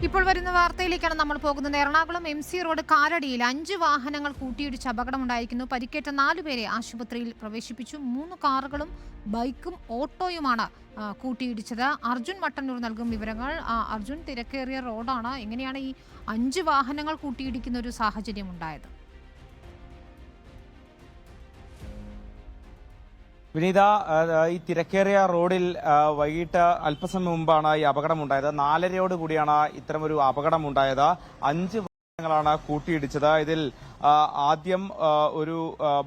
ഇപ്പോൾ വരുന്ന വാർത്തയിലേക്കാണ് നമ്മൾ പോകുന്നത്. എറണാകുളം MC റോഡ് കാലടിയിൽ 5 വാഹനങ്ങൾ കൂട്ടിയിടിച്ച് അപകടമുണ്ടായിരിക്കുന്നു. പരിക്കേറ്റ 4 പേരെ ആശുപത്രിയിൽ പ്രവേശിപ്പിച്ചു. 3 കാറുകളും ബൈക്കും ഓട്ടോയുമാണ് കൂട്ടിയിടിച്ചത്. അർജുൻ മട്ടന്നൂർ നൽകും വിവരങ്ങൾ. അർജുൻ, തിരക്കേറിയ റോഡാണ്. എങ്ങനെയാണ് ഈ 5 വാഹനങ്ങൾ കൂട്ടിയിടിക്കുന്ന ഒരു സാഹചര്യം ഉണ്ടായത്? വിനീത, ഈ തിരക്കേറിയ റോഡിൽ വൈകിട്ട് അല്പസമയം മുമ്പാണ് ഈ അപകടമുണ്ടായത്. 4:30 കൂടിയാണ് ഇത്തരമൊരു അപകടമുണ്ടായത്. 5 വാഹനങ്ങളാണ് കൂട്ടിയിടിച്ചത്. ഇതിൽ ആദ്യം ഒരു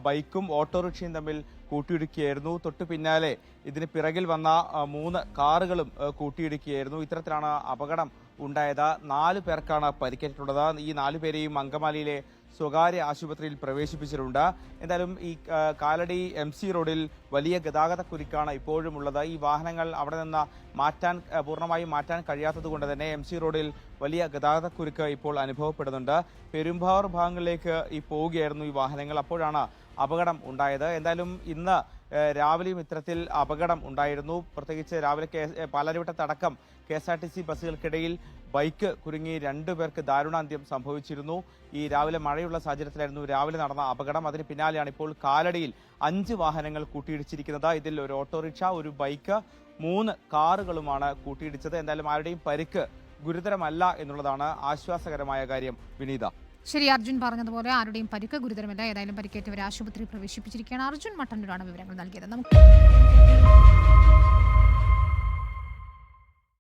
ബൈക്കും ഓട്ടോറിക്ഷയും തമ്മിൽ കൂട്ടിയിടിക്കുകയായിരുന്നു. തൊട്ടു പിന്നാലെ ഇതിന് പിറകിൽ വന്ന 3 കാറുകളും കൂട്ടിയിടിക്കുകയായിരുന്നു. ഇത്തരത്തിലാണ് അപകടം ഉണ്ടായത്. 4 പേർക്കാണ് പരിക്കേറ്റിട്ടുള്ളത്. ഈ 4 പേരെയും അങ്കമാലിയിലെ സ്വകാര്യ ആശുപത്രിയിൽ പ്രവേശിപ്പിച്ചിട്ടുണ്ട്. എന്തായാലും ഈ കാലടി MC റോഡിൽ വലിയ ഗതാഗത കുരുക്കാണ് ഇപ്പോഴും ഉള്ളത്. ഈ വാഹനങ്ങൾ അവിടെ നിന്ന് പൂർണ്ണമായും മാറ്റാൻ കഴിയാത്തത് കൊണ്ട് തന്നെ MC റോഡിൽ വലിയ ഗതാഗത കുരുക്ക് ഇപ്പോൾ അനുഭവപ്പെടുന്നുണ്ട്. പെരുമ്പാവൂർ ഭാഗങ്ങളിലേക്ക് പോവുകയായിരുന്നു ഈ വാഹനങ്ങൾ. അപ്പോഴാണ് അപകടം ഉണ്ടായത്. എന്തായാലും ഇന്ന് രാവിലെയും ഇത്തരത്തിൽ അപകടം ഉണ്ടായിരുന്നു. പ്രത്യേകിച്ച് രാവിലെ പാലാരിവട്ടത്തടക്കം KSRTC ബസ്സുകൾക്കിടയിൽ ബൈക്ക് കുരുങ്ങി 2 പേർക്ക് ദാരുണാന്ത്യം സംഭവിച്ചിരുന്നു. ഈ രാവിലെ മഴയുള്ള സാഹചര്യത്തിലായിരുന്നു രാവിലെ നടന്ന അപകടം. അതിന് പിന്നാലെയാണ് ഇപ്പോൾ കാലടിയിൽ 5 വാഹനങ്ങൾ കൂട്ടിയിടിച്ചിരിക്കുന്നത്. ഇതിൽ ഒരു ഓട്ടോറിക്ഷ, ഒരു ബൈക്ക്, 3 കാറുകളുമാണ് കൂട്ടിയിടിച്ചത്. എന്തായാലും ആരുടെയും പരിക്ക് ഗുരുതരമല്ല എന്നുള്ളതാണ് ആശ്വാസകരമായ കാര്യം. വിനീത, ശരി, അർജുൻ പറഞ്ഞതുപോലെ ആരുടെയും പരിക്ക് ഗുരുതരമല്ല. ഏതായാലും പരിക്കേറ്റവരെ ആശുപത്രിയിൽ പ്രവേശിപ്പിച്ചിരിക്കുകയാണ്. അർജുൻ മട്ടന്നൂരാണ് വിവരങ്ങൾ നൽകിയത്. നമുക്ക്